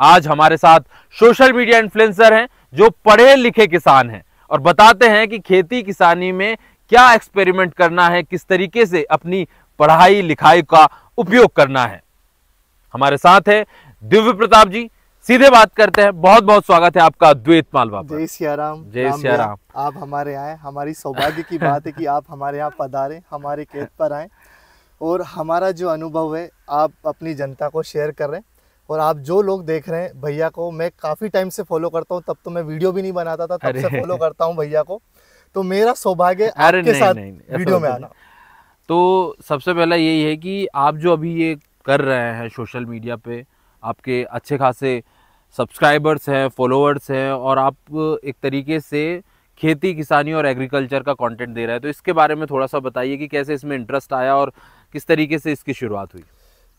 आज हमारे साथ सोशल मीडिया इन्फ्लुएंसर हैं जो पढ़े लिखे किसान हैं और बताते हैं कि खेती किसानी में क्या एक्सपेरिमेंट करना है, किस तरीके से अपनी पढ़ाई लिखाई का उपयोग करना है। हमारे साथ है दिव्य प्रताप जी। सीधे बात करते हैं। बहुत बहुत स्वागत है आपका अद्वैत मालवा पर। जय सिया राम। जय सिया राम। आप हमारे आए, हमारी सौभाग्य की बात है कि आप हमारे यहाँ पधारे, हमारे खेत पर आए और हमारा जो अनुभव है आप अपनी जनता को शेयर कर रहे हैं। और आप जो लोग देख रहे हैं भैया को, मैं काफ़ी टाइम से फॉलो करता हूँ, तब तो मैं वीडियो भी नहीं बनाता था, तब से फॉलो करता हूँ भैया को। तो मेरा सौभाग्य आपके साथ वीडियो में आना। तो सबसे पहला यही है कि आप जो अभी ये कर रहे हैं सोशल मीडिया पे, आपके अच्छे खासे सब्सक्राइबर्स हैं, फॉलोअर्स हैं और आप एक तरीके से खेती किसानी और एग्रीकल्चर का कंटेंट दे रहे हैं, तो इसके बारे में थोड़ा सा बताइए कि कैसे इसमें इंटरेस्ट आया और किस तरीके से इसकी शुरुआत हुई।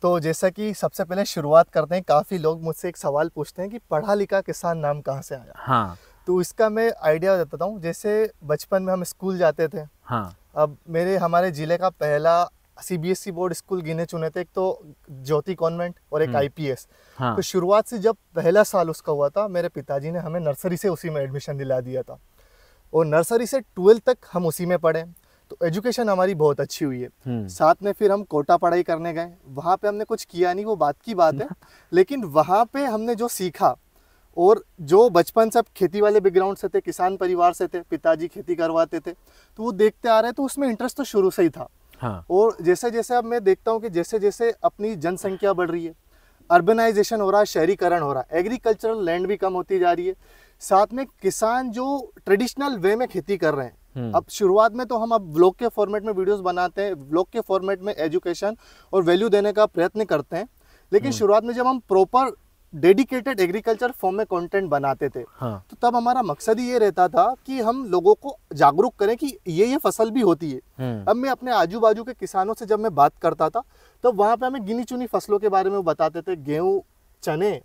तो जैसा कि सबसे पहले शुरुआत करते हैं, काफ़ी लोग मुझसे एक सवाल पूछते हैं कि पढ़ा लिखा किसान नाम कहाँ से आया। हाँ। तो इसका मैं आइडिया देता हूँ। जैसे बचपन में हम स्कूल जाते थे। हाँ। अब हमारे ज़िले का पहला CBSE बोर्ड स्कूल गिने चुने थे, एक तो ज्योति कॉन्वेंट और एक IPS। हाँ। तो शुरुआत से जब पहला साल उसका हुआ था, मेरे पिताजी ने हमें नर्सरी से उसी में एडमिशन दिला दिया था और नर्सरी से 12th तक हम उसी में पढ़े। तो एजुकेशन हमारी बहुत अच्छी हुई है। साथ में फिर हम कोटा पढ़ाई करने गए, वहाँ पे हमने कुछ किया नहीं, वो बात की बात है। लेकिन वहाँ पे हमने जो सीखा, और जो बचपन से अब खेती वाले बैकग्राउंड से थे, किसान परिवार से थे, पिताजी खेती करवाते थे, तो वो देखते आ रहे, तो उसमें इंटरेस्ट तो शुरू से ही था। हाँ। और जैसे जैसे अब मैं देखता हूँ कि जैसे जैसे अपनी जनसंख्या बढ़ रही है, अर्बनाइजेशन हो रहा है, शहरीकरण हो रहा है, एग्रीकल्चरल लैंड भी कम होती जा रही है, साथ में किसान जो ट्रेडिशनल वे में खेती कर रहे हैं। अब शुरुआत में तो हम अब व्लॉग के फॉर्मेट में वीडियोस बनाते हैं, व्लॉग के फॉर्मेट में एजुकेशन और वैल्यू देने का प्रयत्न करते हैं। लेकिन शुरुआत में जब हम प्रॉपर डेडिकेटेड एग्रीकल्चर फॉर्म में कंटेंट बनाते थे, हाँ। तो तब हमारा मकसद ही ये रहता था कि हम लोगों को जागरूक करें कि ये फसल भी होती है। अब मैं अपने आजू बाजू के किसानों से जब मैं बात करता था, तो वहाँ पे हमें गिनी चुनी फसलों के बारे में बताते थे। गेहूँ, चने,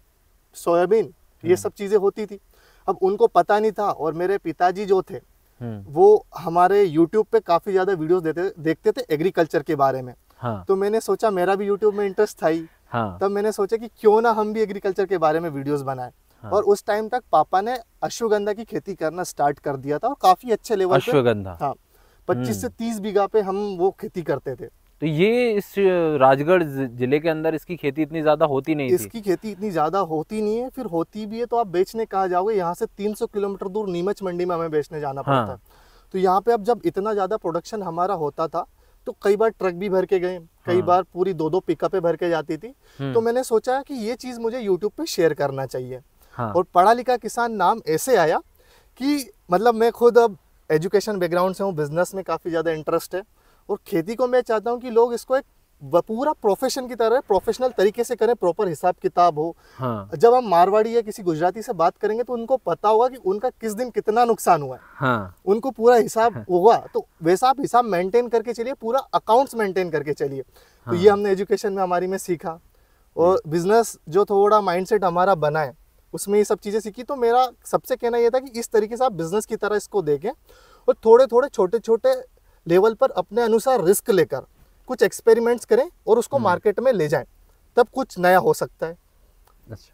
सोयाबीन, ये सब चीज़ें होती थी। अब उनको पता नहीं था। और मेरे पिताजी जो थे वो हमारे YouTube पे काफ़ी ज़्यादा वीडियोस देखते थे एग्रीकल्चर के बारे में। हाँ। तो मैंने सोचा, मेरा भी YouTube में इंटरेस्ट था ही। हाँ। तब मैंने सोचा कि क्यों ना हम भी एग्रीकल्चर के बारे में वीडियोस बनाएं। हाँ। और उस टाइम तक पापा ने अश्वगंधा की खेती करना स्टार्ट कर दिया था और काफ़ी अच्छे लेवल पे। अश्वगंधा, हाँ, 25 से 30 बीघा पे हम वो खेती करते थे। तो ये इस राजगढ़ जिले के अंदर इसकी खेती इतनी ज्यादा होती नहीं थी। इसकी खेती इतनी ज्यादा होती नहीं है, फिर होती भी है तो आप बेचने कहाँ जाओगे। यहाँ से 300 किलोमीटर दूर नीमच मंडी में हमें बेचने जाना पड़ता है। तो यहाँ पे अब जब इतना ज्यादा प्रोडक्शन हमारा होता था, तो कई बार ट्रक भी भर के गए, कई बार पूरी 2-2 पिकअपें भर के जाती थी। तो मैंने सोचा कि ये चीज मुझे यूट्यूब पे शेयर करना चाहिए। और पढ़ा लिखा किसान नाम ऐसे आया कि मतलब मैं खुद अब एजुकेशन बैकग्राउंड से हूँ, बिजनेस में काफी ज्यादा इंटरेस्ट है और खेती को मैं चाहता हूँ कि लोग इसको एक पूरा प्रोफेशन की तरह प्रोफेशनल तरीके से करें, प्रॉपर हिसाब किताब हो। हाँ। जब हम मारवाड़ी या किसी गुजराती से बात करेंगे तो उनको पता होगा कि उनका किस दिन कितना नुकसान हुआ है। हाँ। उनको पूरा हिसाब होगा, तो वैसा आप हिसाब मेंटेन करके चलिए, पूरा अकाउंट्स मेंटेन करके चलिए। हाँ। तो ये हमने एजुकेशन में हमारी में सीखा और बिजनेस जो थोड़ा माइंडसेट हमारा बना है उसमें ये सब चीज़ें सीखी। तो मेरा सबसे कहना यह था कि इस तरीके से आप बिजनेस की तरह इसको देखें और थोड़े थोड़े छोटे छोटे लेवल पर अपने अनुसार रिस्क लेकर कुछ एक्सपेरिमेंट्स करें और उसको मार्केट में ले जाएं, तब कुछ नया हो सकता है। अच्छा,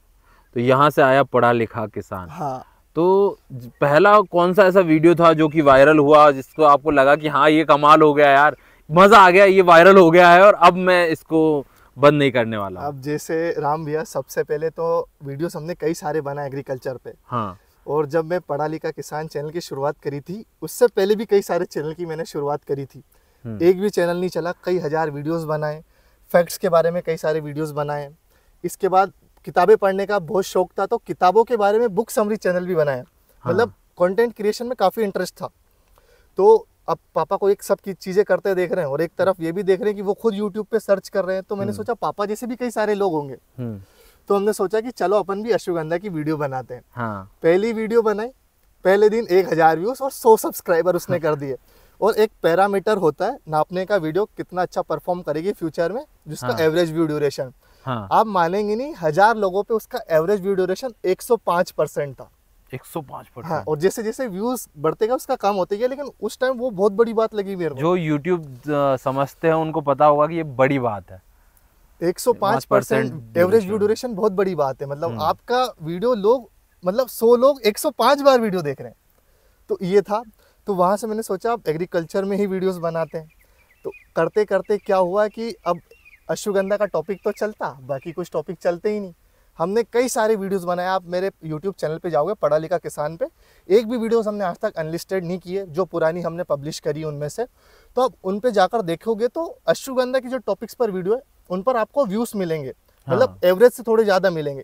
तो यहाँ से आया पढ़ा लिखा किसान। हाँ। तो पहला कौन सा ऐसा वीडियो था जो कि वायरल हुआ, जिसको आपको लगा कि हाँ ये कमाल हो गया यार, मजा आ गया, ये वायरल हो गया है और अब मैं इसको बंद नहीं करने वाला? अब जैसे राम भैया, सबसे पहले तो वीडियोस हमने कई सारे बनाए एग्रीकल्चर पे। हाँ। और जब मैं पढ़ा लिखा किसान चैनल की शुरुआत करी थी, उससे पहले भी कई सारे चैनल की मैंने शुरुआत करी थी। एक भी चैनल नहीं चला, कई हजार वीडियोस बनाए, फैक्ट्स के बारे में कई सारे वीडियोस बनाए। इसके बाद किताबें पढ़ने का बहुत शौक था, तो किताबों के बारे में बुक समरी चैनल भी बनाया। हाँ। मतलब कंटेंट क्रिएशन में काफ़ी इंटरेस्ट था। तो अब पापा को एक सब की चीज़ें करते देख रहे हैं और एक तरफ ये भी देख रहे हैं कि वो खुद यूट्यूब पे सर्च कर रहे हैं। तो मैंने सोचा पापा जैसे भी कई सारे लोग होंगे, तो हमने सोचा कि चलो अपन भी अश्वगंधा की वीडियो बनाते हैं। हाँ। पहली वीडियो बनाई, पहले दिन 1000 व्यूज और 100 सब्सक्राइबर उसने कर दिए। और एक पैरामीटर होता है नापने का, वीडियो कितना अच्छा परफॉर्म करेगी फ्यूचर में, जिसका एवरेज व्यू ड्यूरेशन। हाँ। आप मानेंगे नहीं, 1000 लोगों पे उसका एवरेज व्यू ड्यूरेशन 105% था। 105%। हाँ। और जैसे जैसे व्यूज बढ़ते गए उसका कम होते गया, लेकिन उस टाइम वो बहुत बड़ी बात लगी मेरे को। जो यूट्यूब समझते हैं उनको पता होगा कि ये बड़ी बात है। 105% एवरेज व्यू ड्यूरेशन बहुत बड़ी बात है। मतलब आपका वीडियो लोग, मतलब 100 लोग 105 बार वीडियो देख रहे हैं, तो ये था। तो वहाँ से मैंने सोचा अब एग्रीकल्चर में ही वीडियोस बनाते हैं। तो करते करते क्या हुआ कि अब अश्वगंधा का टॉपिक तो चलता, बाकी कुछ टॉपिक चलते ही नहीं। हमने कई सारे वीडियोस बनाए। आप मेरे यूट्यूब चैनल पे जाओगे, पढ़ा लिखा किसान पे, एक भी वीडियोस हमने आज तक अनलिस्टेड नहीं किए, जो पुरानी हमने पब्लिश करी उनमें से। तो अब उन पे जाकर देखोगे तो अश्वगंधा की जो टॉपिक्स पर वीडियो है उन पर आपको व्यूज मिलेंगे, मतलब एवरेज से थोड़े ज़्यादा मिलेंगे।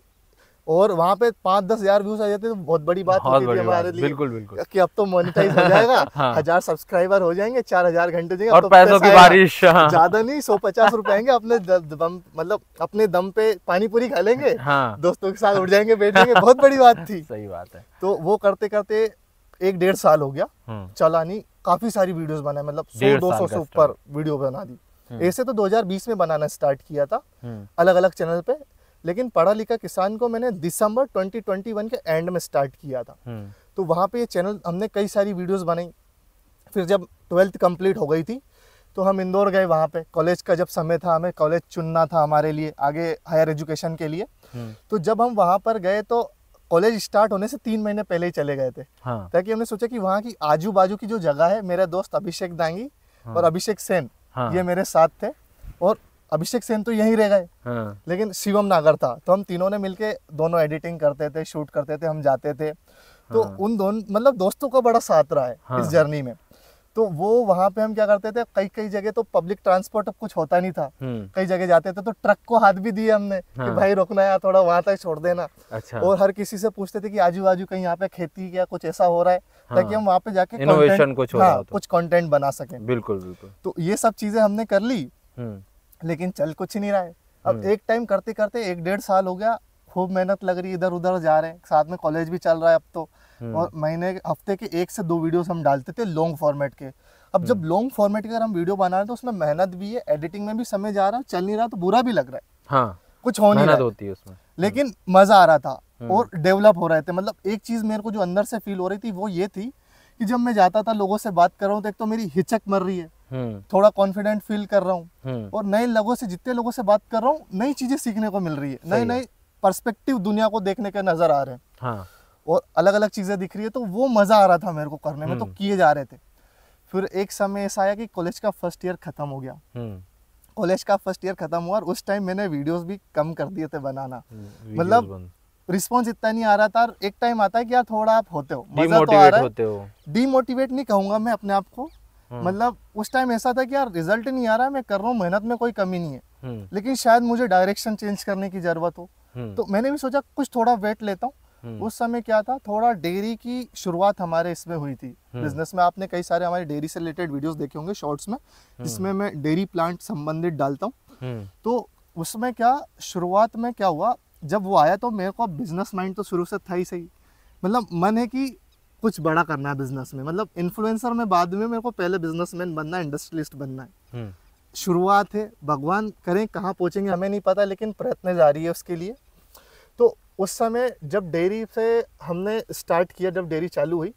और वहाँ पे 5-10 हजार व्यूज आ जाते तो बहुत बड़ी बात होती थी हमारे लिए। बिल्कुल बिल्कुल, कि अब तो मोनेटाइज हो जाएगा, 1000 सब्सक्राइबर हो जाएंगे, 4000 घंटे जाएंगे, और तो पैसों की बारिश। ज्यादा नहीं, 150 रुपए आएंगे, अपने दम, मतलब अपने दम पे पानी पूरी खा लेंगे, दोस्तों के साथ उठ जाएंगे, बैठेंगे। बहुत बड़ी बात थी। सही बात है। तो वो करते करते 1-1.5 साल हो गया, चला नहीं। काफी सारी वीडियोस बनाए, मतलब 100-200 से ऊपर वीडियो बना दी। ऐसे तो 2020 में बनाना स्टार्ट किया था अलग अलग चैनल पे, लेकिन पढ़ा लिखा किसान को मैंने दिसंबर 2021 के एंड में स्टार्ट किया था। तो वहाँ पे ये चैनल हमने कई सारी वीडियोस बनाई। फिर जब 12th कंप्लीट हो गई थी तो हम इंदौर गए। वहाँ पे कॉलेज का जब समय था, हमें कॉलेज चुनना था हमारे लिए आगे हायर एजुकेशन के लिए। तो जब हम वहाँ पर गए तो कॉलेज स्टार्ट होने से 3 महीने पहले ही चले गए थे। ताकि हमने सोचा कि वहाँ की आजू बाजू की जो जगह है, मेरे दोस्त अभिषेक दांगी और अभिषेक सेन ये मेरे साथ थे, और अभिषेक सेन तो यहीं रह गए, लेकिन शिवम नागर था। तो हम तीनों ने मिलके दोनों एडिटिंग करते थे, शूट करते थे, हम जाते थे। तो उन दोनों, मतलब दोस्तों का बड़ा साथ रहा है इस जर्नी में। तो वो वहाँ पे हम क्या करते थे, कई जगह तो पब्लिक ट्रांसपोर्ट अब कुछ होता नहीं था, कई जगह जाते थे तो ट्रक को हाथ भी दिए हमने कि भाई रुकना है, थोड़ा वहाँ तक छोड़ देना। अच्छा। और हर किसी से पूछते थे कि आजू बाजू कहीं यहाँ पे खेती या कुछ ऐसा हो रहा है, ताकि हम वहाँ पे जाके इनोवेशन कुछ कंटेंट बना सकें। बिल्कुल बिल्कुल। तो ये सब चीजें हमने कर ली, लेकिन चल कुछ नहीं रहा है। अब एक टाइम करते करते 1-1.5 साल हो गया, खूब मेहनत लग रही है, इधर उधर जा रहे हैं, साथ में कॉलेज भी चल रहा है अब तो। और हफ्ते के 1 से 2 वीडियोस हम डालते थे लॉन्ग फॉर्मेट के। अब जब लॉन्ग फॉर्मेट के अगर हम वीडियो बना रहे हैं तो उसमें मेहनत भी है, एडिटिंग में भी समय जा रहा है, चल नहीं रहा तो बुरा भी लग रहा है। हाँ, कुछ हो नहीं रहा होती है उसमें, लेकिन मजा आ रहा था और डेवलप हो रहे थे। मतलब एक चीज मेरे को जो अंदर से फील हो रही थी वो ये थी कि जब मैं जाता था लोगों से बात कर रहा हूँ तो एक तो मेरी हिचक मर रही है, थोड़ा कॉन्फिडेंट फील कर रहा हूँ, और नए लोगों से, जितने लोगों से बात कर रहा हूँ, नई चीजें सीखने को मिल रही है, नए नए पर्सपेक्टिव दुनिया को देखने के नजर आ रहे हैं। हाँ। और अलग अलग चीजें दिख रही है, तो वो मजा आ रहा था मेरे को करने में, तो किए जा रहे थे। फिर एक समय ऐसा आया कि कॉलेज का फर्स्ट ईयर खत्म हो गया। कॉलेज का फर्स्ट ईयर खत्म हुआ और उस टाइम मैंने वीडियोस भी कम कर दिए थे बनाना, मतलब रिस्पॉन्स इतना नहीं आ रहा था। और एक टाइम आता है कि यार थोड़ा आप होते हो, मजा तो आ रहा है, डीमोटिवेट नहीं कहूंगा मैं अपने आप को, मतलब उस टाइम ऐसा था कि यार रिजल्ट नहीं आ रहा है, मैं कर रहा हूँ, मेहनत में कोई कमी नहीं है, लेकिन शायद मुझे डायरेक्शन चेंज करने की जरूरत हो। तो मैंने भी सोचा कुछ थोड़ा वेट लेता हूँ। उस समय क्या था, थोड़ा डेयरी की शुरुआत हमारे इसमें हुई थी बिजनेस में। आपने कई सारे हमारे डेयरी से रिलेटेड वीडियोस देखे होंगे शॉर्ट्स में, जिसमें मैं डेयरी प्लांट संबंधित डालता हूँ। तो उसमें क्या शुरुआत में क्या हुआ, जब वो आया तो मेरे को बिजनेस माइंड तो शुरू से था ही सही, मतलब मन है कि कुछ बड़ा करना है बिजनेस में, मतलब इन्फ्लुएंसर में बाद में, मेरे को पहले बिजनेसमैन बनना है, इंडस्ट्रियलिस्ट बनना है। शुरुआत है, भगवान करें कहाँ पहुंचेंगे हमें नहीं पता, लेकिन प्रयत्न जारी है उसके लिए। तो उस समय जब डेयरी से हमने स्टार्ट किया, जब डेयरी चालू हुई,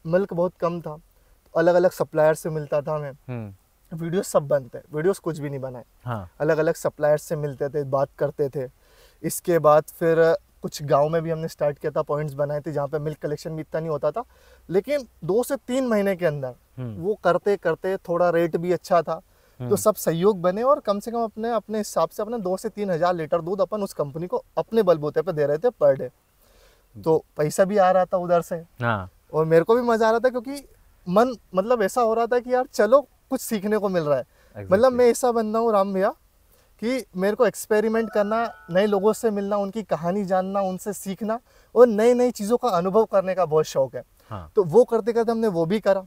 मिल्क बहुत कम था, तो अलग अलग सप्लायर से मिलता था हमें। वीडियोस सब बनते, वीडियोस कुछ भी नहीं बनाए। हाँ। अलग अलग सप्लायर से मिलते थे, बात करते थे। इसके बाद फिर कुछ गांव में भी हमने स्टार्ट किया था, पॉइंट्स बनाए थे जहाँ पे मिल्क कलेक्शन भी इतना नहीं होता था, लेकिन 2 से 3 महीने के अंदर वो करते करते थोड़ा रेट भी अच्छा था, तो सब सहयोग बने और कम से कम अपने हिसाब से अपने 2 से 3 हजार लीटर दूध अपन उस कंपनी को अपने बलबूते पे दे रहे थे पर डे। तो पैसा भी आ रहा था उधर से। हाँ। और मेरे को भी मजा आ रहा था, क्योंकि मन मतलब ऐसा हो रहा था कि यार चलो कुछ सीखने को मिल रहा है। मतलब मैं ऐसा बंदा हूँ राम भैया कि मेरे को एक्सपेरिमेंट करना, नए लोगों से मिलना, उनकी कहानी जानना, उनसे सीखना और नई नई चीज़ों का अनुभव करने का बहुत शौक है। हाँ। तो वो करते करते हमने वो भी करा।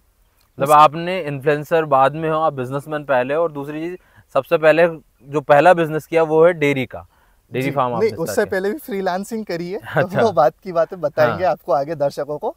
मतलब आपने इन्फ्लुएंसर बाद में हो, आप बिजनेसमैन पहले, और दूसरी चीज सबसे पहले जो पहला बिजनेस किया वो है डेयरी का, डेयरी फार्म आपने। नहीं, उससे पहले भी फ्रीलांसिंग करी है। अच्छा। तो वो बात की बातें बताएंगे हाँ। आपको आगे दर्शकों को।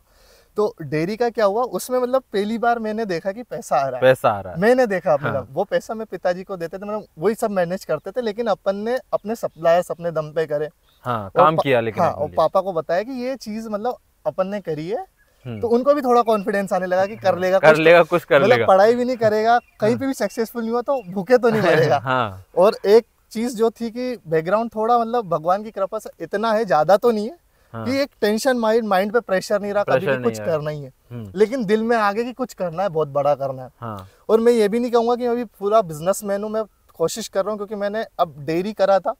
तो डेयरी का क्या हुआ, उसमें मतलब पहली बार मैंने देखा कि पैसा आ रहा है, मैंने देखा। मतलब हाँ। वो पैसा मैं पिताजी को देते थे, मतलब वही सब मैनेज करते थे, लेकिन अपन ने अपने सप्लायर्स अपने दम पे करे। हाँ, काम किया लेकिन। हाँ, और पापा को बताया कि ये चीज मतलब अपन ने करी है, तो उनको भी थोड़ा कॉन्फिडेंस आने लगा कि कर लेगा कुछ कर लेगा। पढ़ाई भी नहीं करेगा, कहीं पे भी सक्सेसफुल नहीं हुआ तो भूखे तो नहीं मरेगा। हाँ। और एक चीज जो थी कि बैकग्राउंड थोड़ा मतलब भगवान की कृपा से इतना है, ज्यादा तो नहीं है कि एक टेंशन माइंड पे प्रेशर नहीं रहा कभी कि कुछ करना ही है, लेकिन दिल में आगे कि कुछ करना है, बहुत बड़ा करना है। और मैं ये भी नहीं कहूँगा कि मैं अभी पूरा बिजनेसमैन हूँ, मैं कोशिश कर रहा हूँ क्योंकि मैंने अब डेयरी करा था,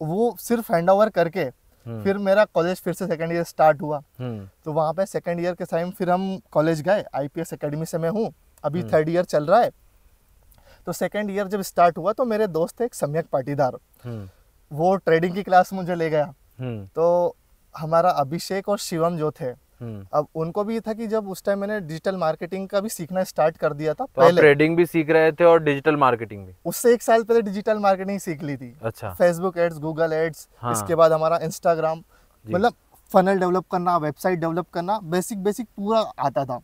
वो सिर्फ हैंडओवर करके फिर मेरा कॉलेज फिर से सेकंड ईयर स्टार्ट हुआ। तो वहाँ पे सेकंड ईयर के टाइम फिर हम कॉलेज गए, आईपीएस एकेडमी से मैं हूँ, अभी थर्ड ईयर चल रहा है। तो सेकंड ईयर जब स्टार्ट हुआ तो मेरे दोस्त थे एक सम्यक पाटीदार, वो ट्रेडिंग की क्लास मुझे ले गया। तो हमारा अभिषेक और शिवम जो थे, अब उनको भी था कि जब उस टाइम मैंने डिजिटल मार्केटिंग का भी सीखना स्टार्ट कर दिया था। तो पहले ट्रेडिंग भी सीख रहे थे और डिजिटल मार्केटिंग भी? उससे 1 साल पहले डिजिटल मार्केटिंग सीख ली थी। अच्छा। फेसबुक एड्स, गूगल एड्स, इसके बाद हमारा इंस्टाग्राम, मतलब फनल डेवलप करना, वेबसाइट डेवलप करना, बेसिक पूरा आता था।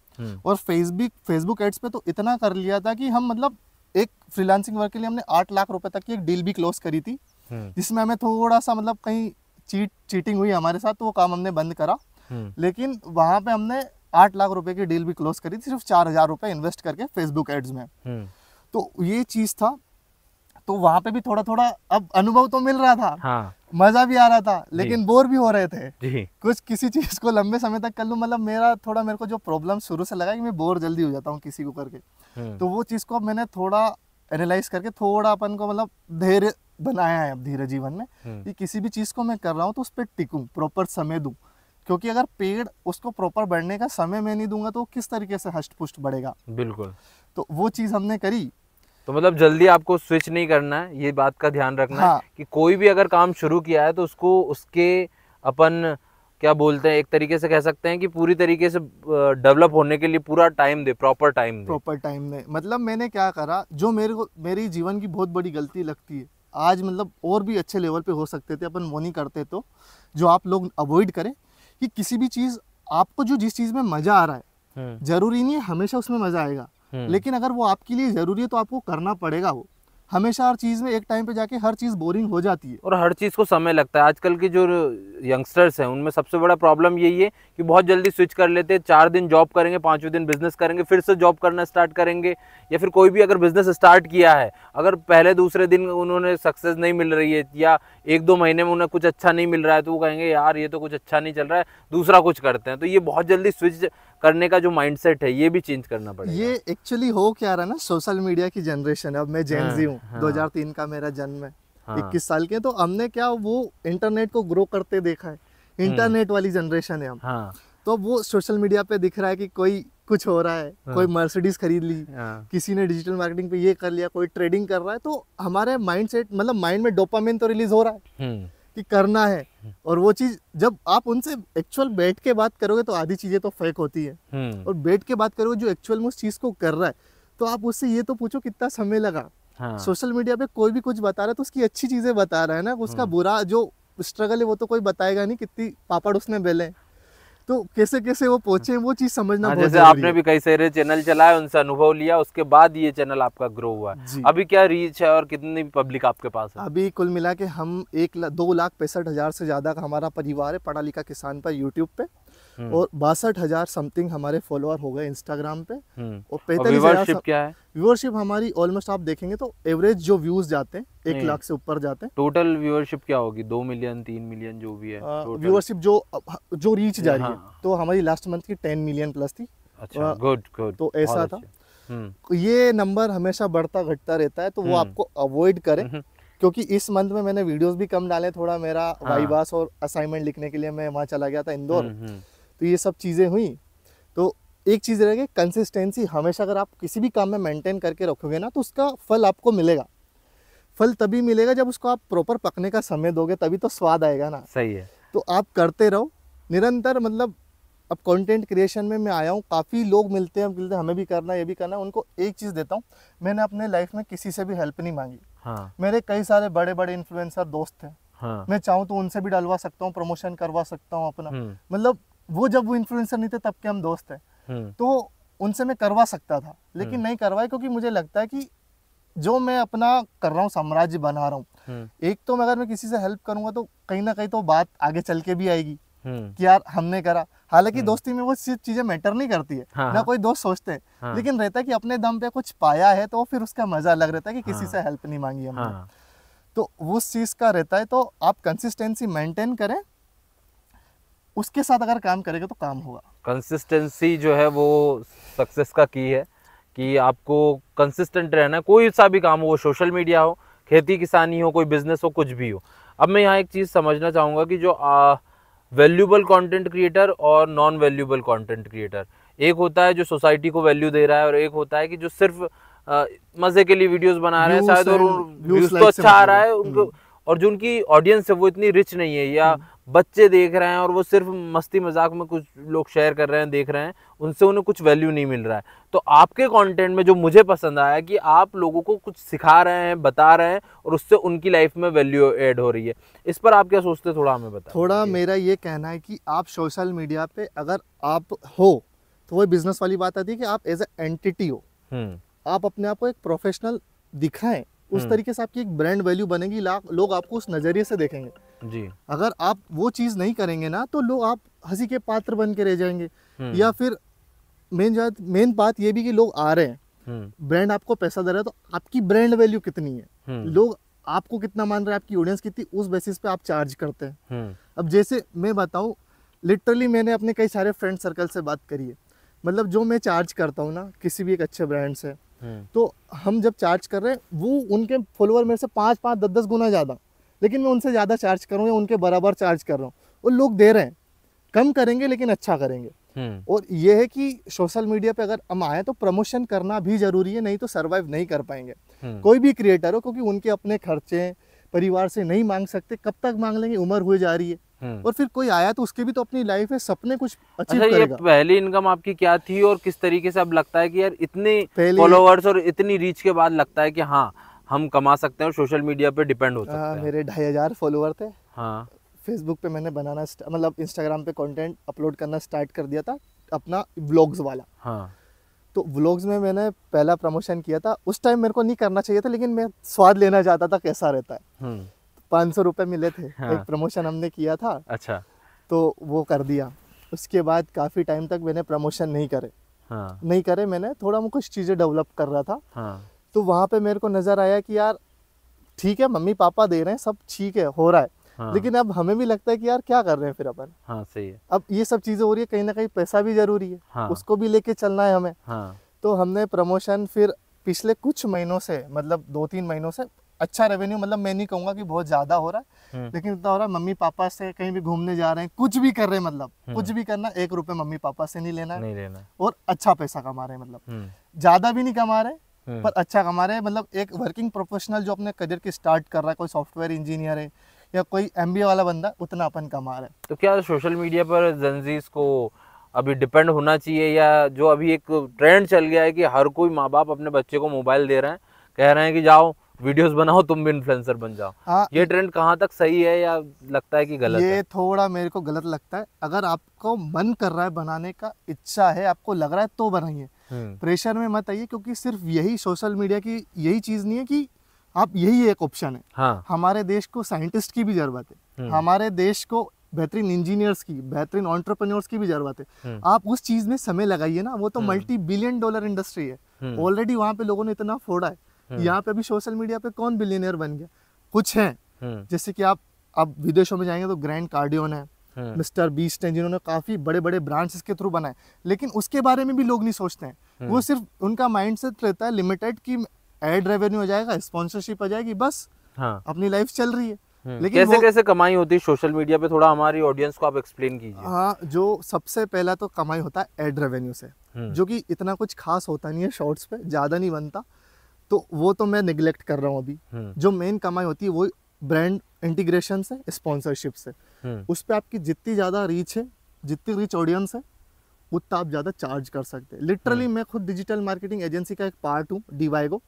और फेसबुक एड्स पे तो इतना कर लिया था कि हम मतलब एक फ्रीलांसिंग वर्क के लिए हमने 8 लाख रुपए तक की एक डील भी क्लोज करी थी, जिसमें हमें थोड़ा सा मतलब कहीं चीटिंग हुई हमारे साथ, तो वो काम हमने बंद करा। लेकिन वहां पे हमने 8 लाख रुपए की डील भी क्लोज करी थी सिर्फ 4,000 रुपए इन्वेस्ट करके फेसबुक एड्स में। तो ये चीज था, तो वहां पे भी थोड़ा थोड़ा अब अनुभव तो मिल रहा था। हाँ। मजा भी आ रहा था, लेकिन बोर भी हो रहे थे जी। कुछ किसी चीज को लंबे समय तक कर लूं, मतलब मेरे को जो प्रॉब्लम शुरू से लगा कि मैं बोर जल्दी हो जाता हूँ किसी को करके, तो वो चीज को मैंने थोड़ा एनालाइज करके थोड़ा अपन को मतलब धैर्य बनाया है अब धीरे जीवन में, कि किसी भी चीज को मैं कर रहा हूँ तो उस पर टिकूं, प्रॉपर समय दूं, क्योंकि अगर पेड़ उसको प्रॉपर बढ़ने का समय मैं नहीं दूंगा तो किस तरीके से हष्ट पुष्ट बढ़ेगा। बिल्कुल। तो वो चीज हमने करी। तो मतलब जल्दी आपको स्विच नहीं करना है, ये बात का ध्यान रखना है कि कोई भी अगर काम शुरू किया है तो उसको उसके अपन क्या बोलते हैं, एक तरीके से कह सकते हैं कि पूरी तरीके से डेवलप होने के लिए पूरा टाइम दे, प्रॉपर टाइम दे। मतलब मैंने क्या करा, जो मेरी जीवन की बहुत बड़ी गलती लगती है आज, मतलब और भी अच्छे लेवल पे हो सकते थे अपन, वो नहीं करते, तो जो आप लोग अवॉइड करें कि किसी भी चीज आपको जो जिस चीज में मजा आ रहा है, जरूरी नहीं है हमेशा उसमें मजा आएगा, लेकिन अगर वो आपके लिए जरूरी है तो आपको करना पड़ेगा। वो हमेशा हर चीज में एक टाइम पे जाके हर चीज बोरिंग हो जाती है और हर चीज को समय लगता है। आजकल के जो यंगस्टर्स हैं उनमें सबसे बड़ा प्रॉब्लम यही है कि बहुत जल्दी स्विच कर लेते हैं, 4 दिन जॉब करेंगे, 5वें दिन बिजनेस करेंगे, फिर से जॉब करना स्टार्ट करेंगे, या फिर कोई भी अगर बिजनेस स्टार्ट किया है, अगर पहले दूसरे दिन उन्होंने सक्सेस नहीं मिल रही है या 1-2 महीने में उन्हें कुछ अच्छा नहीं मिल रहा है, तो वो कहेंगे यार ये तो कुछ अच्छा नहीं चल रहा है, दूसरा कुछ करते हैं। तो ये बहुत जल्दी स्विच करने का जो माइंडसेट है ये भी चेंज करना पड़ेगा। ये एक्चुअली हो क्या रहा है ना, सोशल मीडिया की जनरेशन है। अब मैं जेन ज़ी हूँ, 2003 का मेरा जन्म है, 21 साल के, तो हमने क्या वो इंटरनेट को ग्रो करते देखा है, इंटरनेट वाली जनरेशन है हम। तो वो सोशल मीडिया पे दिख रहा है कि कोई कुछ हो रहा है, कोई मर्सिडीज खरीद ली, किसी ने डिजिटल मार्केटिंग पे ये कर लिया, कोई ट्रेडिंग कर रहा है, तो हमारे माइंडसेट मतलब माइंड में डोपामिन तो रिलीज हो रहा है कि करना है। और वो चीज जब आप उनसे एक्चुअल बैठ के बात करोगे तो आधी चीजें तो फेक होती है, और बैठ के बात करोगे जो एक्चुअल में उस चीज को कर रहा है, तो आप उससे ये तो पूछो कितना समय लगा। सोशल मीडिया पे कोई भी कुछ बता रहा है तो उसकी अच्छी चीजें बता रहा है ना, उसका बुरा जो स्ट्रगल है वो तो कोई बताएगा नहीं, कितनी पापड़ उसने बेले, तो कैसे कैसे वो पहुंचे वो चीज समझना बहुत जैसे आपने भी कई सारे चैनल चलाए, उनसे अनुभव लिया, उसके बाद ये चैनल आपका ग्रो हुआ है। अभी क्या रीच है और कितनी पब्लिक आपके पास है? अभी कुल मिला के हम 2,65,000 से ज्यादा का हमारा परिवार है पढ़ा लिखा किसान पर यूट्यूब पे, और 62,000 समथिंग हमारे फॉलोअर हो गए इंस्टाग्राम पे, और 45,000 क्या है व्यूअरशिप हमारी। ऑलमोस्ट आप देखेंगे तो एवरेज जो व्यूज जाते हैं 1 लाख से ऊपर जाते हैं। टोटल व्यूअरशिप क्या होगी? 2 मिलियन 3 मिलियन जो भी है व्यूअरशिप जो रीच जा रही है, तो हमारी लास्ट मंथ की 10 मिलियन प्लस थी। अच्छा, गुड। तो ऐसा था, ये नंबर हमेशा बढ़ता घटता रहता है, तो वो आपको अवॉइड करें, क्योंकि इस मंथ में मैंने वीडियोस भी कम डाले, थोड़ा मेरा वाइवास और असाइनमेंट लिखने के लिए मैं वहाँ चला गया था इंदौर, तो ये सब चीज़ें हुई। तो एक चीज़ रहेगी कंसिस्टेंसी, हमेशा अगर आप किसी भी काम में मेंटेन करके रखोगे ना तो उसका फल आपको मिलेगा। फल तभी मिलेगा जब उसको आप प्रॉपर पकने का समय दोगे, तभी तो स्वाद आएगा ना। सही है। तो आप करते रहो निरंतर। मतलब अब कंटेंट क्रिएशन में मैं आया हूँ, काफ़ी लोग मिलते हैं हमें भी करना है, ये भी करना है, उनको एक चीज़ देता हूँ, मैंने अपने लाइफ में किसी से भी हेल्प नहीं मांगी। मेरे कई सारे बड़े बड़े इन्फ्लुएंसर दोस्त थे, मैं चाहूँ तो उनसे भी डलवा सकता हूँ, प्रमोशन करवा सकता हूँ अपना, मतलब वो जब वो इन्फ्लुएंसर नहीं थे तब के हम दोस्त हैं, तो उनसे मैं करवा सकता था, लेकिन नहीं करवाए, क्योंकि मुझे लगता है कि जो मैं अपना कर रहा हूँ, साम्राज्य बना रहा हूँ, एक तो अगर मैं किसी से हेल्प करूंगा तो कहीं ना कहीं तो बात आगे चल के भी आएगी कि यार हमने करा। हालांकि दोस्ती में वो चीजें मैटर नहीं करती है, ना कोई दोस्त सोचते हैं, लेकिन रहता है कि अपने दम पे कुछ पाया है तो फिर उसका मजा अलग रहता है कि किसी से हेल्प नहीं मांगी हमने। तो उस चीज़ का रहता है, तो आप कंसिस्टेंसी मेंटेन करें, उसके साथ अगर काम करेंगे तो काम होगा। कंसिस्टेंसी जो है वो सक्सेस का की है, कि आपको कंसिस्टेंट रहना है, कोई सा भी काम हो, वो सोशल मीडिया हो, खेती किसानी हो, कोई बिजनेस हो, कुछ भी हो। अब मैं यहाँ एक चीज़ समझना चाहूँगा कि जो वैल्यूबल कंटेंट क्रिएटर और नॉन वैल्यूबल कंटेंट क्रिएटर, एक होता है जो सोसाइटी को वैल्यू दे रहा है, और एक होता है कि जो सिर्फ मजे के लिए वीडियोस बना रहे हैं शायद, और व्यूज तो अच्छा आ रहा है उनको, और जो उनकी ऑडियंस है वो इतनी रिच नहीं है, या बच्चे देख रहे हैं और वो सिर्फ मस्ती मजाक में कुछ लोग शेयर कर रहे हैं, देख रहे हैं, उनसे उन्हें कुछ वैल्यू नहीं मिल रहा है। तो आपके कंटेंट में जो मुझे पसंद आया कि आप लोगों को कुछ सिखा रहे हैं, बता रहे हैं, और उससे उनकी लाइफ में वैल्यू ऐड हो रही है। इस पर आप क्या सोचते हैं, थोड़ा हमें बताएं। थोड़ा मेरा ये कहना है कि आप सोशल मीडिया पे अगर आप हो तो वही बिजनेस वाली बात आती है कि आप एज ए एंटिटी हो, आप अपने आप को एक प्रोफेशनल दिखाएं, उस तरीके से आपकी एक ब्रांड वैल्यू बनेगी, लोग आपको उस नज़रिए से देखेंगे जी। अगर आप वो चीज़ नहीं करेंगे ना तो लोग आप हंसी के पात्र बन के रह जाएंगे। या फिर मेन बात ये भी कि लोग आ रहे हैं, ब्रांड आपको पैसा दे रहा है, तो आपकी ब्रांड वैल्यू कितनी है, लोग आपको कितना मान रहे हैं, आपकी ऑडियंस कितनी, उस बेसिस पे आप चार्ज करते हैं। अब जैसे मैं बताऊं, लिटरली मैंने अपने कई सारे फ्रेंड सर्कल से बात करी है, मतलब जो मैं चार्ज करता हूँ ना किसी भी एक अच्छे ब्रांड से, तो हम जब चार्ज कर रहे हैं, वो उनके फॉलोअर मेरे से 5-5, 10-10 गुना ज़्यादा, लेकिन मैं उनसे ज़्यादा चार्ज कर रहा हूँ या उनके बराबर चार्ज कर रहा हूँ, और लोग दे रहे हैं, कम करेंगे लेकिन अच्छा करेंगे। और ये है कि सोशल मीडिया पे अगर हम आए तो प्रमोशन करना भी जरूरी है, नहीं तो सरवाइव नहीं कर पाएंगे कोई भी क्रिएटर हो, क्योंकि उनके अपने खर्चे परिवार से नहीं मांग सकते, कब तक मांग लेंगे, उम्र हुई जा रही है। और फिर कोई आया तो उसके भी तो अपनी लाइफ है, सपने कुछ अचीव करेगा। ये पहली इनकम आपकी क्या थी, और किस तरीके से अब लगता है कि यार इतने फॉलोअर्स और इतनी रीच के बाद लगता है कि हाँ हम कमा सकते हैं और सोशल मीडिया पे डिपेंड हो सकते हैं? मेरे 2500 फॉलोअर थे। हाँ। फेसबुक पे मैंने बनाना मतलब इंस्टाग्राम पे कंटेंट अपलोड करना स्टार्ट कर दिया था, अपना व्लॉग्स वाला। हाँ। तो व्लॉग्स में मैंने पहला प्रमोशन किया था, उस टाइम मेरे को नहीं करना चाहिए था, लेकिन मैं स्वाद लेना चाहता था कैसा रहता है। 500 रुपये मिले थे। हाँ। एक प्रमोशन हमने किया था। अच्छा। तो वो कर दिया। उसके बाद काफ़ी टाइम तक मैंने प्रमोशन नहीं करे। हाँ। नहीं करे, मैंने थोड़ा कुछ चीज़ें डेवलप कर रहा था। हाँ। तो वहाँ पे मेरे को नज़र आया कि यार ठीक है, मम्मी पापा दे रहे हैं, सब ठीक है, हो रहा है। हाँ। लेकिन अब हमें भी लगता है कि यार क्या कर रहे हैं फिर अपन। हाँ, सही है। अब ये सब चीज़ें हो रही है, कहीं ना कहीं पैसा भी ज़रूरी है। हाँ। उसको भी लेके चलना है हमें। हाँ। तो हमने प्रमोशन फिर पिछले कुछ महीनों से, मतलब 2-3 महीनों से अच्छा रेवेन्यू, मतलब मैं नहीं कहूँगा कि बहुत ज़्यादा हो रहा है, लेकिन इतना हो रहा है। मम्मी पापा से कहीं भी घूमने जा रहे हैं, कुछ भी कर रहे हैं, मतलब कुछ भी करना, 1 रुपये मम्मी पापा से नहीं लेना है। और अच्छा पैसा कमा रहे हैं, मतलब ज़्यादा भी नहीं कमा रहे पर अच्छा कमा रहे हैं। मतलब एक वर्किंग प्रोफेशनल जो अपने करियर की स्टार्ट कर रहा है, कोई सॉफ्टवेयर इंजीनियर है या कोई MBA वाला बंदा, उतना अपन कमा रहा है। तो क्या सोशल मीडिया पर जेनज़ीज को अभी डिपेंड होना चाहिए, या जो अभी एक ट्रेंड चल गया है कि हर कोई माँ बाप अपने बच्चे को मोबाइल दे रहे हैं, कह रहे हैं कि जाओ वीडियोस बनाओ, तुम भी इन्फ्लुएंसर बन जाओ? हाँ, ये ट्रेंड कहाँ तक सही है या लगता है कि गलत है? ये थोड़ा मेरे को गलत लगता है। अगर आपको मन कर रहा है बनाने का, इच्छा है, आपको लग रहा है, तो बनाइए, प्रेशर में मत आइए। क्योंकि सिर्फ यही सोशल मीडिया की यही चीज़ नहीं है कि आप यही एक ऑप्शन है। हाँ। हमारे देश को साइंटिस्ट की भी जरूरत है, हमारे देश को बेहतरीन इंजीनियर्स की, बेहतरीन एंटरप्रेन्योर्स की भी जरूरत है। आप उस चीज में समय लगाइए ना, वो तो $multi-billion इंडस्ट्री है। ऑलरेडी वहाँ पे लोगों ने इतना फोड़ा है। यहाँ पे अभी सोशल मीडिया पे कौन बिलियनियर बन गया? कुछ हैं, जैसे कि आप अब विदेशों में जाएंगे तो ग्रैंड कार्डियन है, मिस्टर बीस्ट है, जिन्होंने काफी बड़े बड़े ब्रांड्स इसके थ्रू बनाए, लेकिन उसके बारे में भी लोग नहीं सोचते हैं। वो सिर्फ उनका माइंडसेट रहता है लिमिटेड की एड रेवेन्यू हो जाएगा, स्पॉन्सरशिप हो जाएगी, बस। हाँ। अपनी लाइफ चल रही है। लेकिन कैसे कमाई होती है सोशल मीडिया पे, थोड़ा हमारी ऑडियंस को आप एक्सप्लेन कीजिए। हाँ, जो सबसे पहला तो कमाई होता है एड रेवेन्यू से, जो कि इतना कुछ खास होता नहीं है, शॉर्ट्स पे ज़्यादा नहीं बनता, तो वो तो मैं निगलेक्ट कर रहा हूँ अभी। जो मेन कमाई होती है वो ब्रांड इंटीग्रेशन से, स्पॉन्सरशिप से। उस पर आपकी जितनी ज़्यादा रीच है, जितनी रीच ऑडियंस है, उतना आप ज़्यादा चार्ज कर सकते हैं। लिटरली मैं खुद डिजिटल मार्केटिंग एजेंसी का एक पार्ट हूँ, डिवाइगो।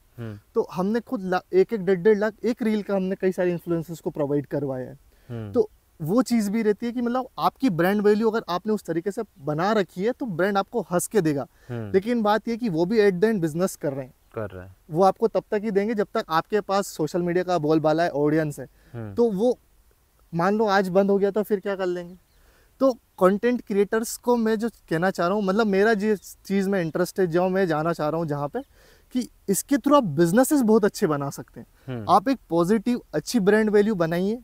तो हमने खुद 1-1.5 लाख एक रील का हमने कई सारे इन्फ्लुएंसर्स को प्रोवाइड करवाया है। तो वो चीज़ भी रहती है कि मतलब आपकी ब्रांड वैल्यू अगर आपने उस तरीके से बना रखी है तो ब्रांड आपको हंस के देगा। लेकिन बात ये कि वो भी एट द एंड बिजनेस कर रहे हैं। वो आपको तब तक ही देंगे जब तक आपके पास सोशल मीडिया का बोलबाला है, ऑडियंस है। तो वो मान लो आज बंद हो गया तो फिर क्या कर लेंगे? तो कंटेंट क्रिएटर्स को मैं जो कहना चाह रहा हूँ, मतलब मेरा जिस चीज़ में इंटरेस्ट है, जो मैं जाना चाह रहा हूँ जहाँ पे, कि इसके थ्रू आप बिजनेसेस बहुत अच्छे बना सकते हैं। आप एक पॉजिटिव अच्छी ब्रांड वैल्यू बनाइए,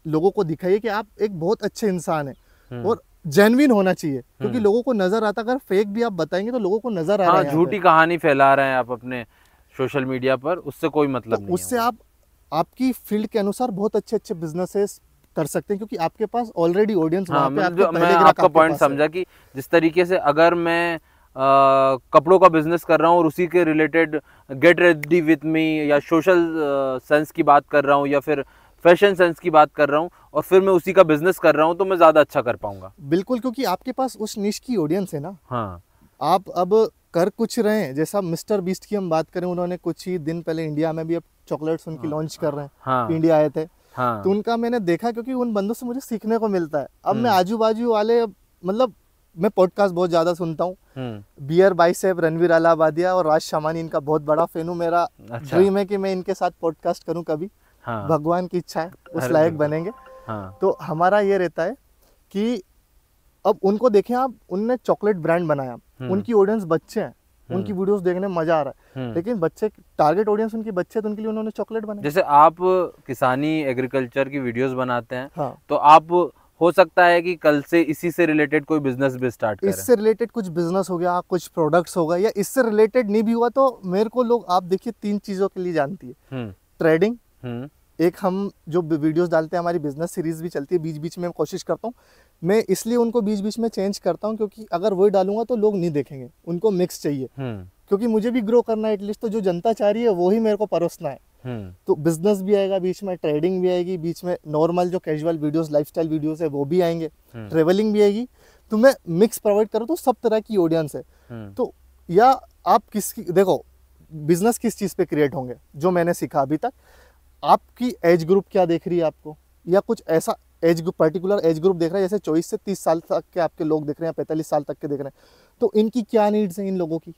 लोगों को दिखाइए कि आप एक बहुत अच्छे इंसान हैं, और जेन्युइन होना चाहिए, क्योंकि लोगों को नजर आता, अगर फेक भी आप बताएंगे तो लोगों को नजर आ रहा है। झूठी कहानी फैला रहे हैं आप अपने सोशल मीडिया पर, उससे कोई मतलब नहीं। उससे आप आपकी फील्ड के अनुसार बहुत अच्छे अच्छे बिजनेसेस कर सकते हैं, क्योंकि आपके पास ऑलरेडी ऑडियंस वहां पे आपके पहले मैं आपका पॉइंट समझा कि जिस तरीके से अगर मैं कपड़ों का बिजनेस कर रहा हूँ और उसी के related get ready with me या सोशल सेंस की बात कर रहा हूँ या फिर फैशन सेंस की बात कर रहा हूँ और फिर मैं उसी का बिजनेस कर रहा हूँ, तो मैं ज्यादा अच्छा कर पाऊंगा। बिल्कुल, क्योंकि आपके पास उस निश की ऑडियंस है ना। हाँ, आप अब कर कुछ रहे हैं, जैसा मिस्टर बीस्ट की हम बात करें, उन्होंने कुछ ही दिन पहले इंडिया में भी अब चॉकलेट्स उनकी लॉन्च कर रहे हैं। हाँ, इंडिया आए थे। हाँ, तो उनका मैंने देखा, क्योंकि उन बंदों से मुझे सीखने को मिलता है। अब मैं आजू बाजू वाले, मतलब मैं पॉडकास्ट बहुत ज्यादा सुनता हूँ। बियर बाइसेप, रणवीर अलाहाबादिया और राज शमानी, इनका बहुत बड़ा फैन हूँ। मेरा ड्रीम है कि मैं इनके साथ पॉडकास्ट करूँ कभी। हाँ। भगवान की इच्छा है, उस लायक बनेंगे। हाँ। तो हमारा ये रहता है कि अब उनको देखें आप, उनने चॉकलेट ब्रांड बनाया, उनकी ऑडियंस बच्चे हैं, उनकी वीडियोस देखने में मजा आ रहा है, लेकिन बच्चे टारगेट ऑडियंस उनके बच्चे, तो उनके लिए उन्होंने चॉकलेट बनाया। जैसे आप किसानी एग्रीकल्चर की वीडियोस बनाते हैं। हाँ। तो आप हो सकता है कि कल से इसी से रिलेटेड कोई बिजनेस भी स्टार्ट करें। इससे रिलेटेड कुछ बिजनेस हो गया, कुछ प्रोडक्ट्स हो गए, या इससे रिलेटेड नहीं भी हुआ तो मेरे को लोग, आप देखिए 3 चीजों के लिए जानती है। ट्रेडिंग, एक हम जो वीडियोस डालते हैं, हमारी बिजनेस सीरीज भी चलती है, बीच बीच में मैं कोशिश करता हूँ, मैं इसलिए उनको बीच बीच में चेंज करता हूँ, क्योंकि अगर वही डालूंगा तो लोग नहीं देखेंगे, उनको मिक्स चाहिए, क्योंकि मुझे भी ग्रो करना है एटलीस्ट। तो जो जनता चाह रही है वो ही मेरे को परोसना है। तो बिजनेस भी आएगा बीच में, ट्रेडिंग भी आएगी बीच में, नॉर्मल जो कैजुअल वीडियोस, लाइफस्टाइल वीडियोस है वो भी आएंगे, ट्रेवलिंग भी आएगी। तो मैं मिक्स प्रोवाइड करूँ तो सब तरह की ऑडियंस है। तो या आप किसकी, देखो बिजनेस किस चीज़ पे क्रिएट होंगे, जो मैंने सीखा अभी तक, आपकी एज ग्रुप क्या देख रही है आपको, या कुछ ऐसा age group, particular age group देख रहा है, जैसे 24 से 30 साल तक के आपके लोग देख रहे हैं, 45 साल तक के देख रहे हैं, तो इनकी क्या नीड्स हैं इन लोगों की,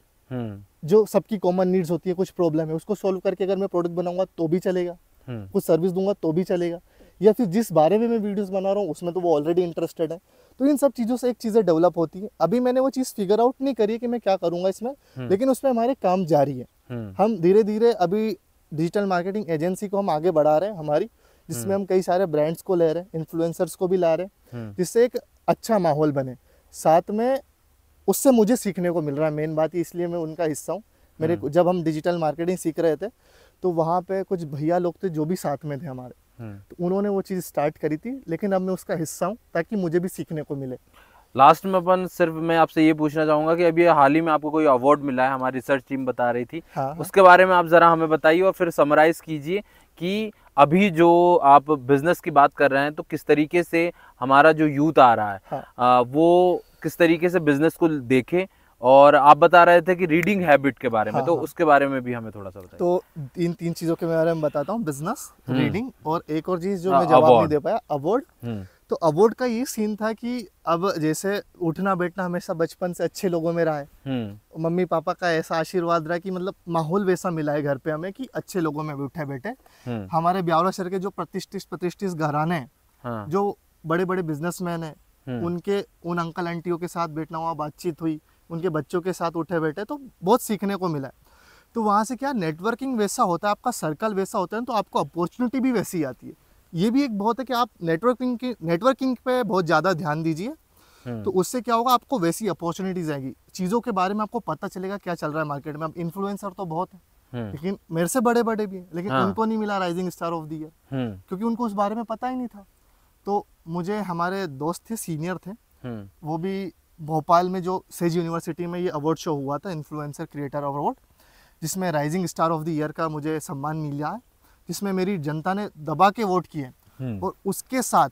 जो सबकी कॉमन नीड्स होती है। कुछ प्रॉब्लम है, उसको सॉल्व करके अगर मैं प्रोडक्ट बनाऊंगा तो भी चलेगा, कुछ सर्विस दूंगा तो भी चलेगा, या फिर जिस बारे में मैं वीडियोस बना रहा हूँ उसमें तो वो ऑलरेडी इंटरेस्टेड है। तो इन सब चीज़ों से एक चीज़ें डेवलप होती है। अभी मैंने वो चीज़ फिगर आउट नहीं करी है कि मैं क्या करूँगा इसमें, लेकिन उसमें हमारे काम जारी है। हम धीरे धीरे अभी डिजिटल मार्केटिंग एजेंसी को हम आगे बढ़ा रहे हैं हमारी, जिसमें हम कई सारे ब्रांड्स को ले रहे हैं, इन्फ्लुएंसर्स को भी ला रहे हैं, जिससे एक अच्छा माहौल बने। साथ में उससे मुझे सीखने को मिल रहा है, मेन बात है, इसलिए मैं उनका हिस्सा हूँ। मेरे जब हम डिजिटल मार्केटिंग सीख रहे थे तो वहाँ पे कुछ भैया लोग थे जो भी साथ में थे हमारे, तो उन्होंने वो चीज़ स्टार्ट करी थी, लेकिन अब मैं उसका हिस्सा हूँ ताकि मुझे भी सीखने को मिले। लास्ट में अपन सिर्फ मैं आपसे ये पूछना चाहूँगा कि अभी हाल ही में आपको कोई अवार्ड मिला है, हमारी रिसर्च टीम बता रही थी। हाँ, उसके बारे में आप ज़रा हमें बताइए और फिर समराइज़ कीजिए कि अभी जो आप बिजनेस की बात कर रहे हैं तो किस तरीके से हमारा जो यूथ आ रहा है, हाँ, वो किस तरीके से बिजनेस को देखे। और आप बता रहे थे कि रीडिंग हैबिट के बारे में, हाँ, तो उसके बारे में भी हमें थोड़ा सा बताइए। तो इन 3 चीज़ों के बारे में बताता हूँ, बिजनेस, रीडिंग और एक और चीज़ जो मैं जवाब नहीं दे पाया, अवार्ड। तो अवार्ड का ये सीन था कि अब जैसे उठना बैठना हमेशा बचपन से अच्छे लोगों में रहा है, मम्मी पापा का ऐसा आशीर्वाद रहा कि मतलब माहौल वैसा मिला है घर पे हमें कि अच्छे लोगों में उठे बैठे। हमारे ब्यावरा शहर के जो प्रतिष्ठित घराने हैं, हाँ, जो बड़े बड़े बिजनेसमैन हैं, उनके उन अंकल आंटियों के साथ बैठना हुआ, बातचीत हुई, उनके बच्चों के साथ उठे बैठे, तो बहुत सीखने को मिला है। तो वहाँ से क्या नेटवर्किंग वैसा होता है, आपका सर्कल वैसा होता है, तो आपको अपॉर्चुनिटी भी वैसी आती है। ये भी एक बहुत है कि आप नेटवर्किंग पे बहुत ज़्यादा ध्यान दीजिए, तो उससे क्या होगा, आपको वैसी अपॉर्चुनिटीज आएगी, चीज़ों के बारे में आपको पता चलेगा क्या चल रहा है मार्केट में। अब इन्फ्लुएंसर तो बहुत है, लेकिन मेरे से बड़े बड़े भी हैं, लेकिन हाँ, उनको नहीं मिला rising star of the year, क्योंकि उनको उस बारे में पता ही नहीं था। तो मुझे हमारे दोस्त थे, सीनियर थे, वो भी भोपाल में जो सेज यूनिवर्सिटी में ये अवार्ड शो हुआ था, इन्फ्लुएंसर क्रिएटर अवार्ड, जिसमें rising star of the year का मुझे सम्मान मिला है, जिसमें मेरी जनता ने दबा के वोट किए। और उसके साथ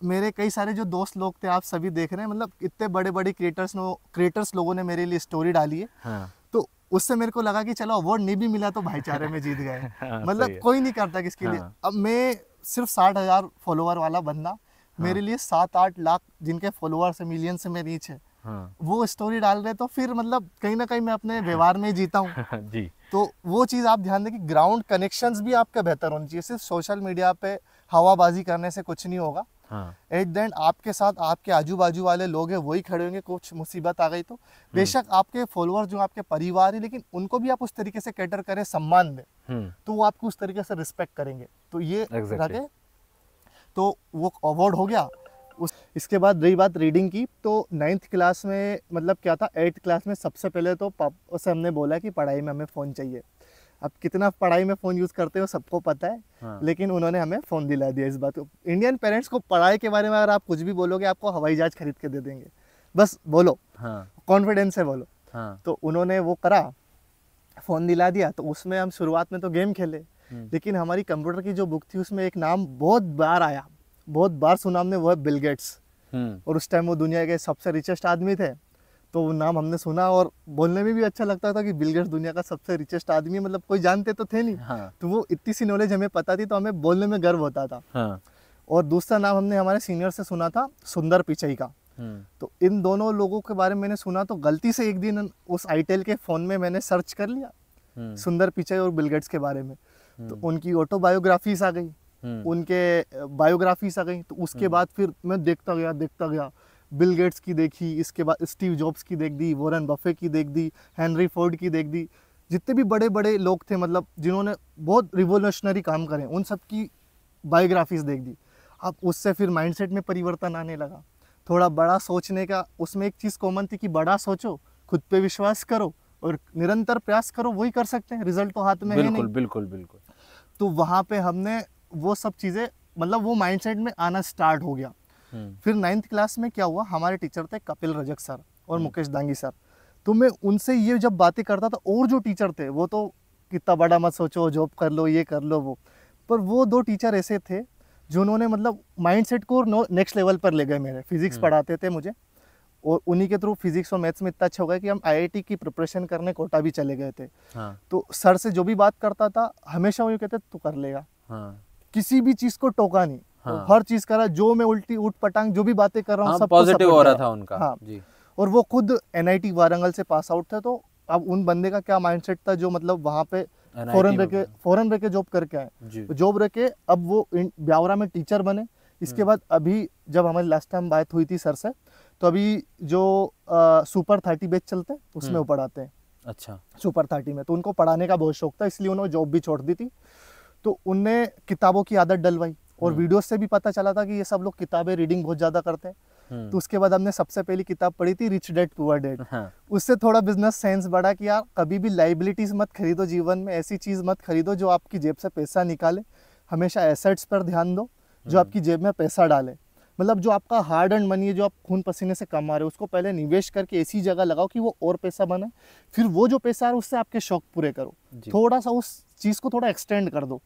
मेरे कई सारे जो दोस्त लोग थे, आप सभी देख रहे हैं, मतलब इतने बड़े बड़े क्रिएटर्स लोगों ने मेरे लिए स्टोरी डाली है। हाँ। तो उससे मेरे को लगा कि चलो अवार्ड नहीं भी मिला तो भाईचारे में जीत गए। हाँ, मतलब कोई नहीं करता किसके लिए। अब मैं सिर्फ 60,000 फॉलोवर वाला बंदा, मेरे लिए 7-8 लाख जिनके फॉलोअर्स है, मिलियन से मैं रीच है, वो स्टोरी डाल रहे, तो फिर मतलब कहीं ना कहीं मैं अपने व्यवहार में जीता हूँ। जी। तो वो चीज़ आप ध्यान दें कि ग्राउंड कनेक्शंस भी आपका बेहतर होनी चाहिए। सिर्फ सोशल मीडिया पे हवाबाजी करने से कुछ नहीं होगा, हाँ। एट द एंड आपके साथ आपके आजू बाजू वाले लोग हैं वही खड़े होंगे, कुछ मुसीबत आ गई तो बेशक आपके फॉलोअर्स जो आपके परिवार है, लेकिन उनको भी आप उस तरीके से कैटर करें, सम्मान दें, तो वो आपको उस तरीके से रिस्पेक्ट करेंगे। तो ये रखे, तो वो अवार्ड हो गया। इसके बाद रही बात रीडिंग की, तो 9th क्लास में मतलब क्या था, 8th क्लास में सबसे पहले तो पापा से हमने बोला कि पढ़ाई में हमें फ़ोन चाहिए। अब कितना पढ़ाई में फ़ोन यूज़ करते हो सबको पता है, हाँ। लेकिन उन्होंने हमें फ़ोन दिला दिया। इस बात को, इंडियन पेरेंट्स को पढ़ाई के बारे में अगर आप कुछ भी बोलोगे आपको हवाई जहाज खरीद के दे देंगे, बस बोलो, कॉन्फिडेंस से बोलो। तो उन्होंने वो करा, फ़ोन दिला दिया। तो उसमें हम शुरुआत में तो गेम खेले, लेकिन हमारी कंप्यूटर की जो बुक थी उसमें एक नाम बहुत बार आया, बहुत बार सुना हमने, वो है बिल गेट्स। और उस टाइम वो दुनिया के सबसे रिचेस्ट आदमी थे, तो वो नाम हमने सुना और बोलने में भी अच्छा लगता था कि बिल गेट्स दुनिया का सबसे रिचेस्ट आदमी है, मतलब कोई जानते तो थे नहीं। तो वो इतनी सी नॉलेज हमें पता थी, तो हमें बोलने में गर्व होता था। और दूसरा नाम हमने हमारे सीनियर से सुना था, सुंदर पिचई का। तो इन दोनों लोगों के बारे में मैंने सुना, तो गलती से एक दिन उस आईटेल के फ़ोन में मैंने सर्च कर लिया सुंदर पिचई और बिल गेट्स के बारे में। तो उनकी ऑटोबायोग्राफीज आ गई, उनके बायोग्राफीज आ गई। तो उसके बाद फिर मैं देखता गया, बिल गेट्स की देखी, इसके बाद स्टीव जॉब्स की देख दी, वॉरेन बफे की देख दी, हेनरी फोर्ड की देख दी, जितने भी बड़े बड़े लोग थे मतलब जिन्होंने बहुत रिवोल्यूशनरी काम करे, उन सब की बायोग्राफीज देख दी। अब उससे फिर माइंडसेट में परिवर्तन आने लगा, थोड़ा बड़ा सोचने का। उसमें एक चीज़ कॉमन थी कि बड़ा सोचो, खुद पे विश्वास करो और निरंतर प्रयास करो, वही कर सकते हैं, रिजल्ट तो हाथ में है नहीं। बिल्कुल। तो वहाँ पे हमने वो सब चीज़ें, मतलब वो माइंडसेट में आना स्टार्ट हो गया। फिर 9th क्लास में क्या हुआ, हमारे टीचर थे कपिल रजक सर और मुकेश दांगी सर। तो मैं उनसे ये जब बातें करता था, और जो टीचर थे वो तो कितना बड़ा मत सोचो, जॉब कर लो, ये कर लो वो, पर वो 2 टीचर ऐसे थे जिन्होंने मतलब माइंडसेट को नेक्स्ट लेवल पर ले गए। मेरे फिजिक्स पढ़ाते थे मुझे, और उन्हीं के थ्रू फिजिक्स और मैथ्स में इतना अच्छा हो गया कि हम IIT की प्रिपरेशन करने कोटा भी चले गए थे। तो सर से जो भी बात करता था हमेशा वो ये कहते तू कर लेगा, किसी भी चीज़ को टोका नहीं। हर चीज करा, जो मैं उल्टी उठ पटांग जो भी बातें कर रहा हूँ सब पॉजिटिव हो रहा था उनका। जी। और वो खुद NIT वारंगल से पास आउट थे। तो अब उन बंदे का क्या माइंडसेट था, जो मतलब वहाँ पे फॉरेन रह के जॉब करके आए, जॉब रह के अब वो ब्यावरा में टीचर बने। इसके बाद अभी जब हमारी लास्ट टाइम बात हुई थी सर से, तो अभी जो सुपर 30 बैच चलते हैं उसमें वो पढ़ाते हैं। अच्छा। सुपर 30 में, तो उनको पढ़ाने का बहुत शौक था, इसलिए उन्होंने जॉब भी छोड़ दी थी। तो उनने किताबों की आदत डलवाई, और वीडियो से भी पता चला था कि ये सब लोग किताबें रीडिंग बहुत ज्यादा करते हैं। तो उसके बाद हमने सबसे पहली किताब पढ़ी थी रिच डैड पुअर डैड। उससे थोड़ा बिजनेस सेंस बढ़ा कि यार कभी भी लाइबिलिटीज मत खरीदो जीवन में, ऐसी चीज मत खरीदो जो आपकी जेब से पैसा निकाले, हमेशा एसेट्स पर ध्यान दो जो आपकी जेब में पैसा डाले। मतलब जो आपका हार्ड एंड मनी है, जो आप खून पसीने से कमा रहे हो, उसको पहले निवेश करके ऐसी जगह लगाओ कि वो और पैसा बने, फिर वो जो पैसा आ रहा है उससे आपके शौक पूरे करो, थोड़ा सा उस चीज को थोड़ा एक्सटेंड कर दो।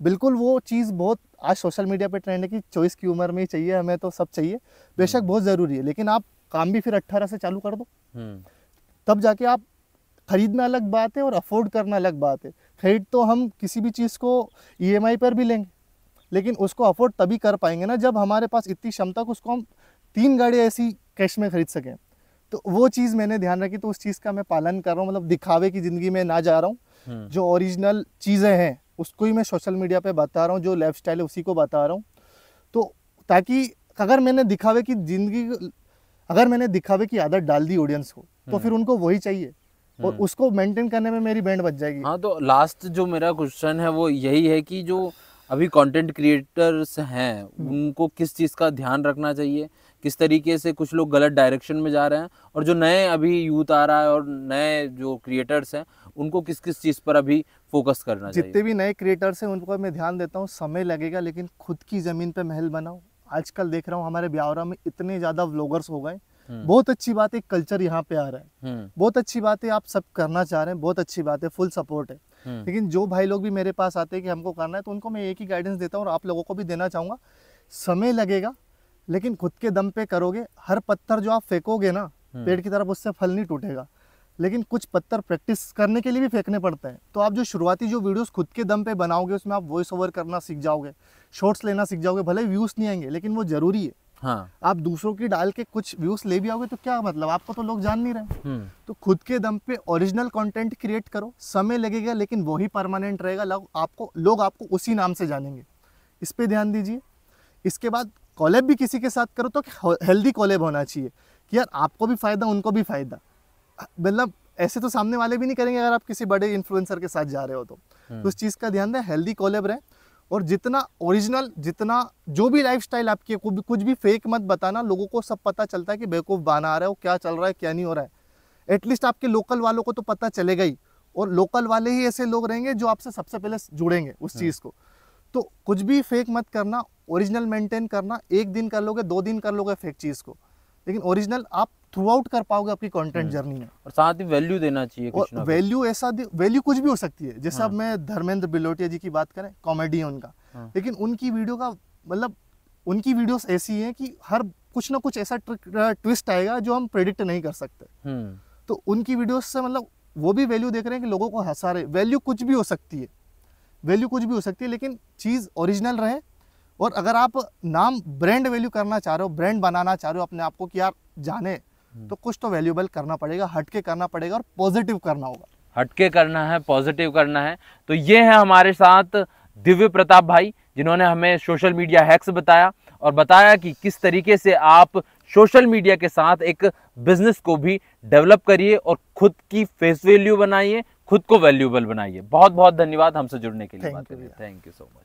बिल्कुल वो चीज़ बहुत आज सोशल मीडिया पे ट्रेंड है कि 24 की उम्र में ही चाहिए हमें, तो सब चाहिए, बेशक बहुत ज़रूरी है, लेकिन आप काम भी फिर 18 से चालू कर दो, तब जाके आप खरीदना अलग बात है और अफोर्ड करना अलग बात है। खरीद तो हम किसी भी चीज़ को EMI पर भी लेंगे, लेकिन उसको अफोर्ड तभी कर पाएंगे ना जब हमारे पास इतनी क्षमता को उसको हम 3 गाड़ियाँ ऐसी कैश में खरीद सकें। तो वो चीज़ मैंने ध्यान रखी, तो उस चीज़ का मैं पालन कर रहा हूँ। मतलब दिखावे की ज़िंदगी में ना जा रहा हूँ, जो ओरिजिनल चीज़ें हैं उसको ही मैं सोशल मीडिया पे बता रहा हूँ, जो लाइफस्टाइल है उसी को बता रहा हूँ। तो ताकि अगर मैंने दिखावे की आदत डाल दी ऑडियंस को, तो फिर उनको वही चाहिए और उसको मेंटेन करने में मेरी बैंड बच जाएगी। हाँ, तो लास्ट जो मेरा क्वेश्चन है वो यही है कि जो अभी कंटेंट क्रिएटर्स हैं उनको किस चीज़ का ध्यान रखना चाहिए, किस तरीके से कुछ लोग गलत डायरेक्शन में जा रहे हैं, और जो नए अभी यूथ आ रहा है और नए जो क्रिएटर्स हैं उनको किस किस चीज़ पर अभी फोकस करना चाहिए? जितने भी नए क्रिएटर्स हैं उनको मैं ध्यान देता हूँ, समय लगेगा लेकिन खुद की ज़मीन पे महल बनाओ। आजकल देख रहा हूँ हमारे ब्यावरा में इतने ज़्यादा व्लॉगर्स हो गए, बहुत अच्छी बात है, कल्चर यहाँ पे आ रहा है, बहुत अच्छी बात है, आप सब करना चाह रहे हैं, बहुत अच्छी बात है, फुल सपोर्ट है। लेकिन जो भाई लोग भी मेरे पास आते हैं कि हमको करना है, तो उनको मैं एक ही गाइडेंस देता हूँ और आप लोगों को भी देना चाहूँगा, समय लगेगा लेकिन खुद के दम पे करोगे। हर पत्थर जो आप फेंकोगे ना पेड़ की तरफ, उससे फल नहीं टूटेगा, लेकिन कुछ पत्थर प्रैक्टिस करने के लिए भी फेंकने पड़ते हैं। तो आप जो शुरुआती जो वीडियोस खुद के दम पे बनाओगे, उसमें आप वॉइस ओवर करना सीख जाओगे, शॉर्ट्स लेना सीख जाओगे, भले व्यूज़ नहीं आएंगे लेकिन वो जरूरी है। हाँ। आप दूसरों की डाल के कुछ व्यूज़ ले भी आओगे तो क्या मतलब, आपको तो लोग जान नहीं रहे। तो खुद के दम पे ओरिजिनल कंटेंट क्रिएट करो, समय लगेगा लेकिन वही परमानेंट रहेगा, लोग आपको उसी नाम से जानेंगे, इस पे ध्यान दीजिए। इसके बाद कॉलेब भी किसी के साथ करो तो हेल्दी कॉलेब होना चाहिए कि यार आपको भी फायदा उनको भी फायदा। मतलब ऐसे तो सामने वाले भी नहीं करेंगे अगर आप किसी बड़े इन्फ्लुएंसर के साथ जा रहे हो तो उस चीज़ का ध्यान दें, हेल्दी कॉलेब रहे और जितना ओरिजिनल, जितना जो भी लाइफस्टाइल आपकी है, कुछ भी फेक मत बताना। लोगों को सब पता चलता है कि बेवकूफ़ बना आ रहा है, वो क्या चल रहा है क्या नहीं हो रहा है। एटलीस्ट आपके लोकल वालों को तो पता चलेगा ही, और लोकल वाले ही ऐसे लोग रहेंगे जो आपसे सबसे पहले जुड़ेंगे उस चीज़ को। तो कुछ भी फेक मत करना, ओरिजिनल मेंटेन करना। 1 दिन कर लोगे, 2 दिन कर लोगे फेक चीज़ को, लेकिन ओरिजिनल आप थ्रू आउट कर पाओगे अपनी कंटेंट जर्नी में। और साथ ही वैल्यू देना चाहिए कुछ ना। वैल्यू ऐसा वैल्यू कुछ भी हो सकती है। जैसे अब मैं धर्मेंद्र बिलोटिया जी की बात करें, कॉमेडी है उनका, लेकिन उनकी वीडियो का मतलब उनकी वीडियोस ऐसी हैं कि हर कुछ ना कुछ ऐसा ट्विस्ट आएगा जो हम प्रेडिक्ट नहीं कर सकते। तो उनकी वीडियोस से मतलब वो भी वैल्यू देख रहे हैं कि लोगों को हंसा रहे। वैल्यू कुछ भी हो सकती है, वैल्यू कुछ भी हो सकती है, लेकिन चीज़ ओरिजिनल रहे। और अगर आप नाम ब्रांड वैल्यू करना चाह रहे हो, ब्रांड बनाना चाह रहे हो अपने आप को कि यार जाने, तो कुछ तो वैल्यूएबल करना पड़ेगा, हटके करना पड़ेगा और पॉजिटिव करना होगा। हटके करना है, पॉजिटिव करना है। तो ये है हमारे साथ दिव्य प्रताप भाई, जिन्होंने हमें सोशल मीडिया हैक्स बताया और बताया कि किस तरीके से आप सोशल मीडिया के साथ एक बिजनेस को भी डेवलप करिए और खुद की फेस वैल्यू बनाइए, खुद को वैल्यूएबल बनाइए। बहुत बहुत धन्यवाद हमसे जुड़ने के लिए। Thank you so much.